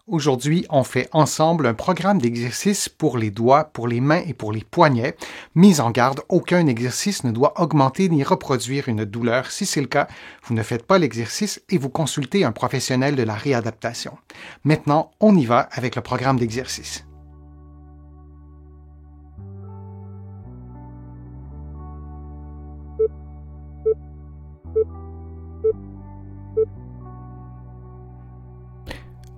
Aujourd'hui, on fait ensemble un programme d'exercices pour les doigts, pour les mains et pour les poignets. Mise en garde, aucun exercice ne doit augmenter ni reproduire une douleur. Si c'est le cas, vous ne faites pas l'exercice et vous consultez un professionnel de la réadaptation. Maintenant, on y va avec le programme d'exercice.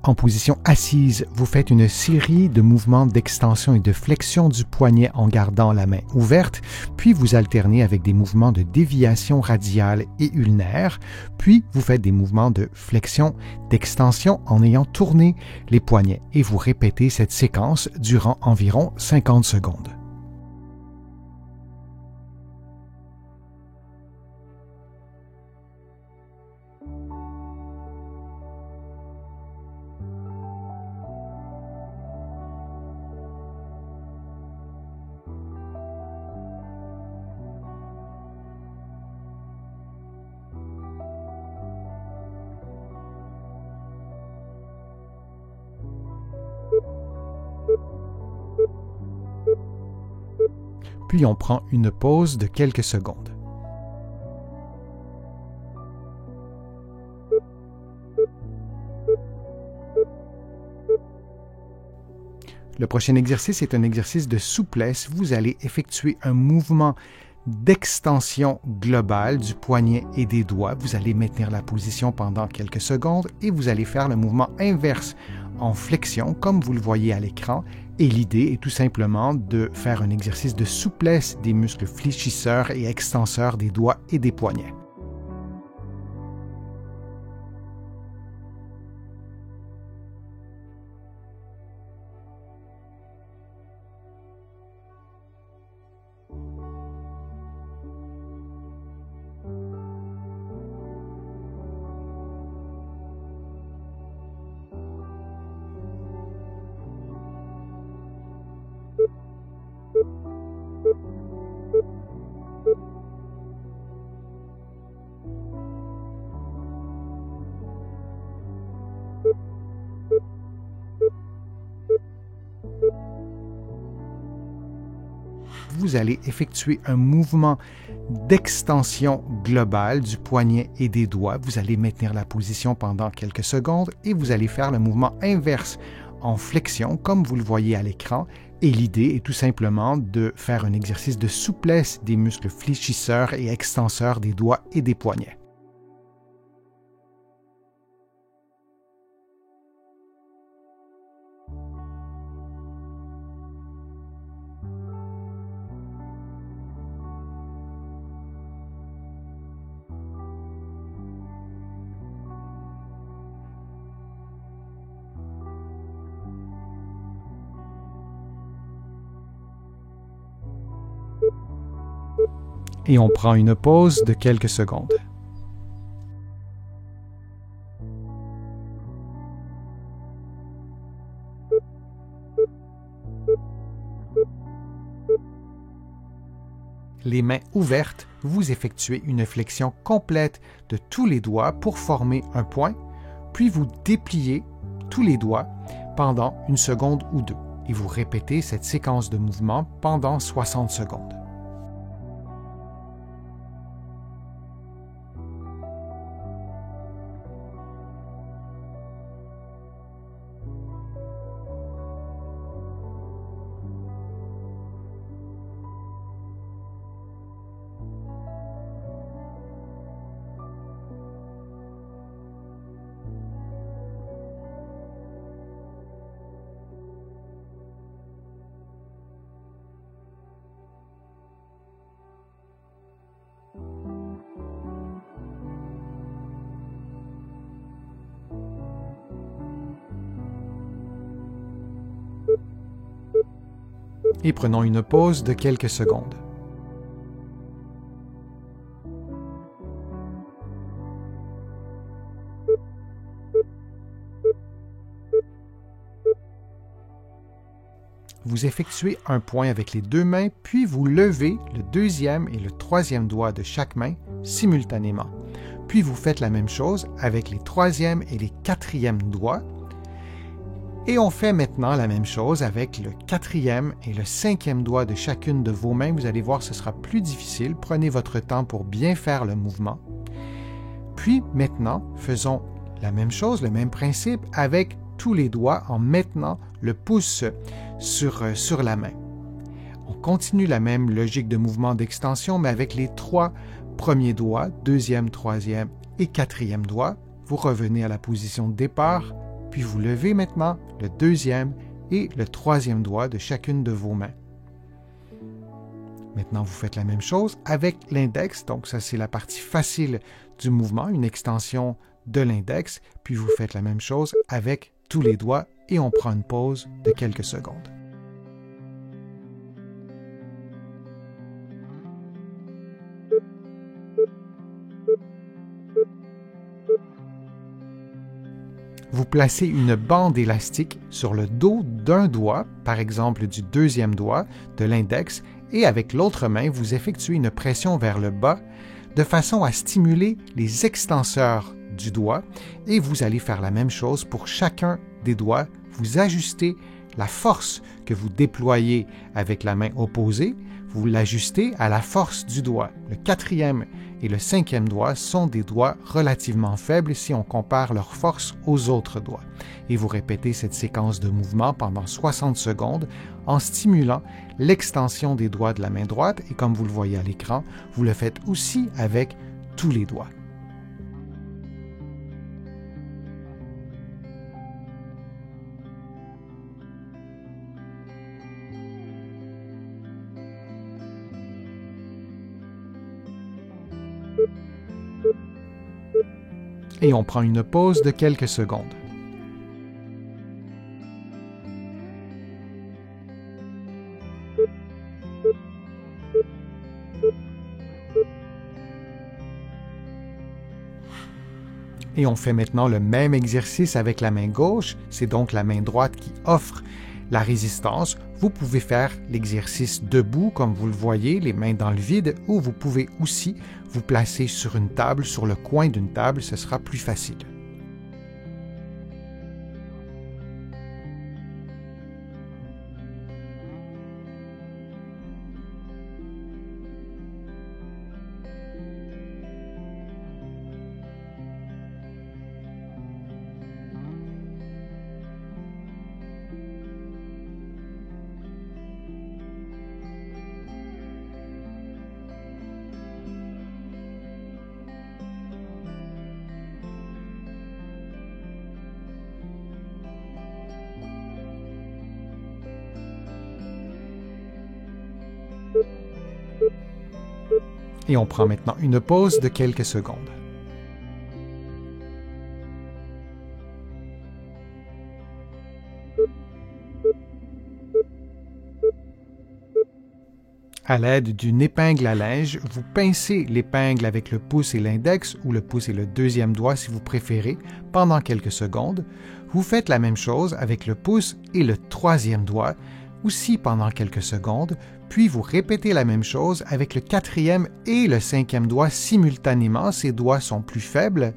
En position assise, vous faites une série de mouvements d'extension et de flexion du poignet en gardant la main ouverte, puis vous alternez avec des mouvements de déviation radiale et ulnaire, puis vous faites des mouvements de flexion, d'extension en ayant tourné les poignets et vous répétez cette séquence durant environ 50 secondes. Puis on prend une pause de quelques secondes. Le prochain exercice est un exercice de souplesse. Vous allez effectuer un mouvement d'extension globale du poignet et des doigts. Vous allez maintenir la position pendant quelques secondes et vous allez faire le mouvement inverse en flexion, comme vous le voyez à l'écran. Et l'idée est tout simplement de faire un exercice de souplesse des muscles fléchisseurs et extenseurs des doigts et des poignets. Vous allez effectuer un mouvement d'extension globale du poignet et des doigts. Vous allez maintenir la position pendant quelques secondes et vous allez faire le mouvement inverse en flexion, comme vous le voyez à l'écran. Et l'idée est tout simplement de faire un exercice de souplesse des muscles fléchisseurs et extenseurs des doigts et des poignets. Et on prend une pause de quelques secondes. Les mains ouvertes, vous effectuez une flexion complète de tous les doigts pour former un point, puis vous dépliez tous les doigts pendant une seconde ou deux et vous répétez cette séquence de mouvements pendant 60 secondes. Et prenons une pause de quelques secondes. Vous effectuez un point avec les deux mains, puis vous levez le deuxième et le troisième doigt de chaque main simultanément. Puis vous faites la même chose avec les troisième et les quatrièmes doigts. Et on fait maintenant la même chose avec le 4e et le 5e doigt de chacune de vos mains. Vous allez voir, ce sera plus difficile. Prenez votre temps pour bien faire le mouvement. Puis maintenant, faisons la même chose, le même principe avec tous les doigts en maintenant le pouce sur la main. On continue la même logique de mouvement d'extension, mais avec les 3 premiers doigts, 2e, 3e et 4e doigt. Vous revenez à la position de départ, puis vous levez maintenant le 2e et le 3e doigt de chacune de vos mains. Maintenant, vous faites la même chose avec l'index, donc ça c'est la partie facile du mouvement, une extension de l'index, puis vous faites la même chose avec tous les doigts et on prend une pause de quelques secondes. Vous placez une bande élastique sur le dos d'un doigt, par exemple du 2e doigt de l'index, et avec l'autre main, vous effectuez une pression vers le bas de façon à stimuler les extenseurs du doigt et vous allez faire la même chose pour chacun des doigts. Vous ajustez la force que vous déployez avec la main opposée, vous l'ajustez à la force du doigt. Le 4e et le 5e doigt sont des doigts relativement faibles si on compare leur force aux autres doigts. Et vous répétez cette séquence de mouvement pendant 60 secondes en stimulant l'extension des doigts de la main droite et comme vous le voyez à l'écran, vous le faites aussi avec tous les doigts. Et on prend une pause de quelques secondes. Et on fait maintenant le même exercice avec la main gauche, c'est donc la main droite qui offre la résistance. Vous pouvez faire l'exercice debout, comme vous le voyez, les mains dans le vide, ou vous pouvez aussi vous placer sur une table, sur le coin d'une table, ce sera plus facile. Et on prend maintenant une pause de quelques secondes. À l'aide d'une épingle à linge, vous pincez l'épingle avec le pouce et l'index, ou le pouce et le 2e doigt si vous préférez, pendant quelques secondes. Vous faites la même chose avec le pouce et le 3e doigt, aussi pendant quelques secondes, puis vous répétez la même chose avec le 4e et le 5e doigt simultanément, ces doigts sont plus faibles,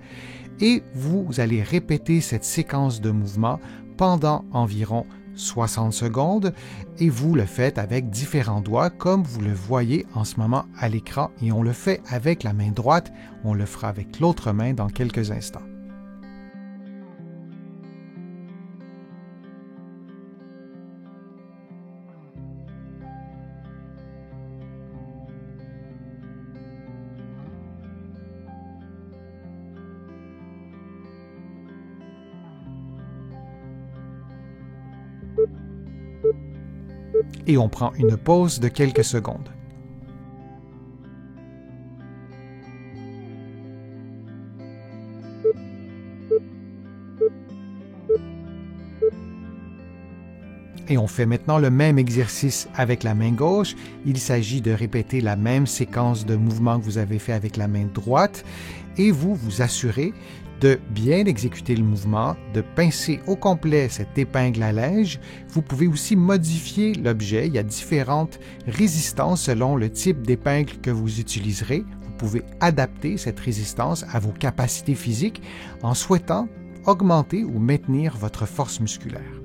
et vous allez répéter cette séquence de mouvements pendant environ 60 secondes, et vous le faites avec différents doigts comme vous le voyez en ce moment à l'écran, et on le fait avec la main droite, on le fera avec l'autre main dans quelques instants. Et on prend une pause de quelques secondes. Et on fait maintenant le même exercice avec la main gauche. Il s'agit de répéter la même séquence de mouvements que vous avez fait avec la main droite et vous vous assurez de bien exécuter le mouvement, de pincer au complet cette épingle à linge. Vous pouvez aussi modifier l'objet. Il y a différentes résistances selon le type d'épingle que vous utiliserez. Vous pouvez adapter cette résistance à vos capacités physiques en souhaitant augmenter ou maintenir votre force musculaire.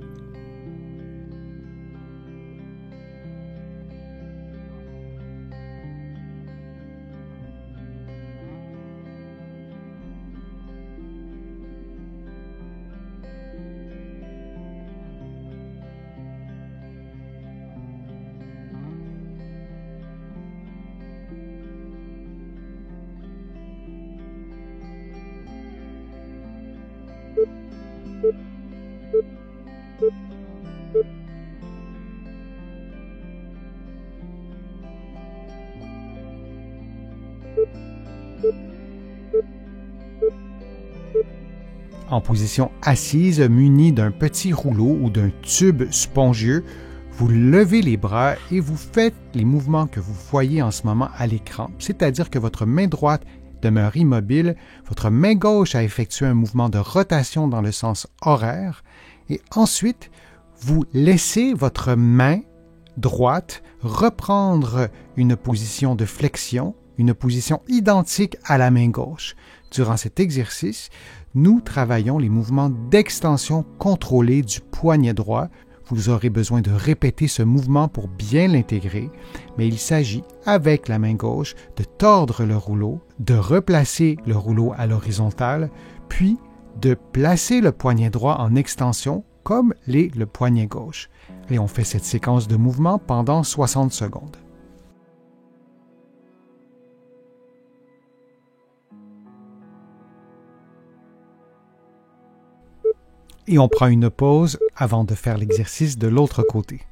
En position assise, muni d'un petit rouleau ou d'un tube spongieux, vous levez les bras et vous faites les mouvements que vous voyez en ce moment à l'écran, c'est-à-dire que votre main droite demeure immobile, votre main gauche a effectué un mouvement de rotation dans le sens horaire, et ensuite, vous laissez votre main droite reprendre une position de flexion, une position identique à la main gauche. Durant cet exercice, nous travaillons les mouvements d'extension contrôlés du poignet droit. Vous aurez besoin de répéter ce mouvement pour bien l'intégrer, mais il s'agit, avec la main gauche, de tordre le rouleau, de replacer le rouleau à l'horizontale, puis de placer le poignet droit en extension comme l'est le poignet gauche. Et on fait cette séquence de mouvements pendant 60 secondes. Et on prend une pause avant de faire l'exercice de l'autre côté.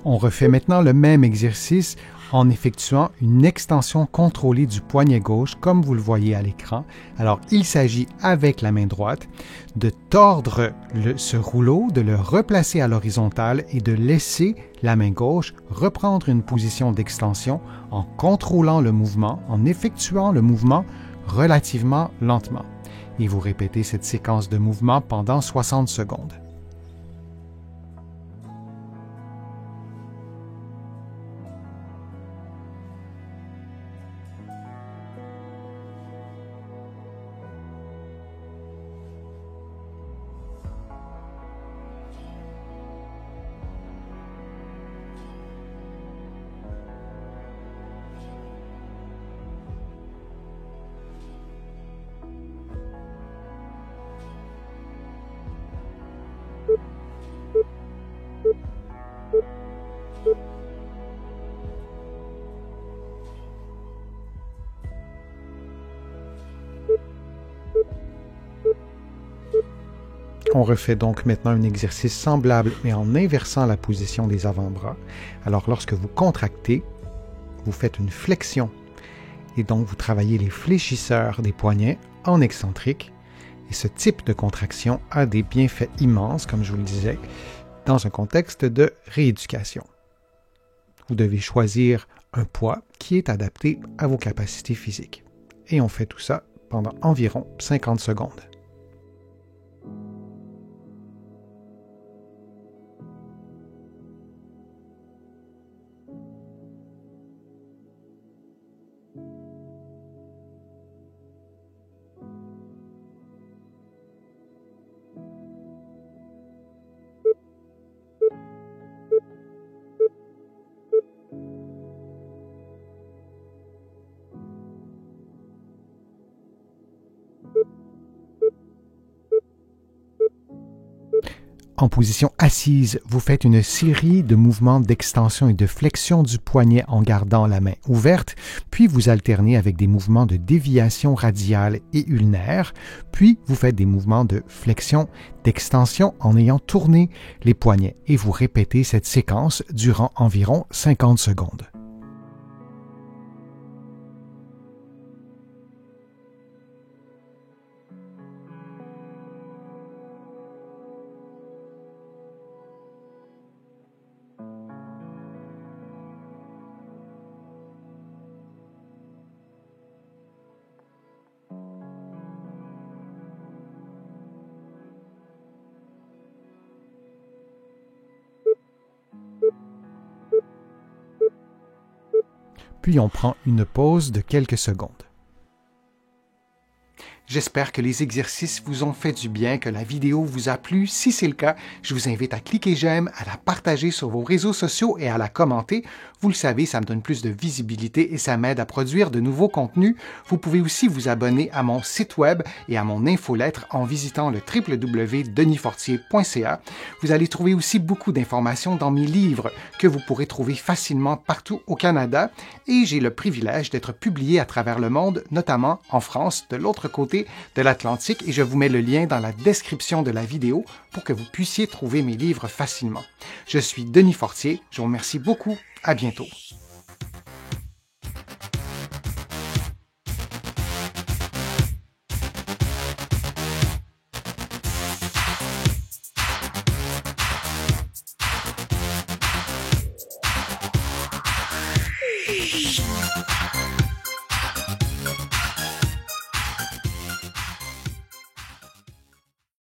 On refait maintenant le même exercice en effectuant une extension contrôlée du poignet gauche, comme vous le voyez à l'écran. Alors, il s'agit, avec la main droite, de tordre ce rouleau, de le replacer à l'horizontale et de laisser la main gauche reprendre une position d'extension en contrôlant le mouvement, en effectuant le mouvement relativement lentement. Et vous répétez cette séquence de mouvement pendant 60 secondes. On refait donc maintenant un exercice semblable, mais en inversant la position des avant-bras. Alors, lorsque vous contractez, vous faites une flexion. Et donc, vous travaillez les fléchisseurs des poignets en excentrique. Et ce type de contraction a des bienfaits immenses, comme je vous le disais, dans un contexte de rééducation. Vous devez choisir un poids qui est adapté à vos capacités physiques. Et on fait tout ça pendant environ 50 secondes. En position assise, vous faites une série de mouvements d'extension et de flexion du poignet en gardant la main ouverte, puis vous alternez avec des mouvements de déviation radiale et ulnaire, puis vous faites des mouvements de flexion, d'extension en ayant tourné les poignets et vous répétez cette séquence durant environ 50 secondes. Puis on prend une pause de quelques secondes. J'espère que les exercices vous ont fait du bien, que la vidéo vous a plu. Si c'est le cas, je vous invite à cliquer j'aime, à la partager sur vos réseaux sociaux et à la commenter. Vous le savez, ça me donne plus de visibilité et ça m'aide à produire de nouveaux contenus. Vous pouvez aussi vous abonner à mon site web et à mon infolettre en visitant le www.denisfortier.ca. Vous allez trouver aussi beaucoup d'informations dans mes livres que vous pourrez trouver facilement partout au Canada et j'ai le privilège d'être publié à travers le monde, notamment en France, de l'autre côté de l'Atlantique, et je vous mets le lien dans la description de la vidéo pour que vous puissiez trouver mes livres facilement. Je suis Denis Fortier, je vous remercie beaucoup, à bientôt.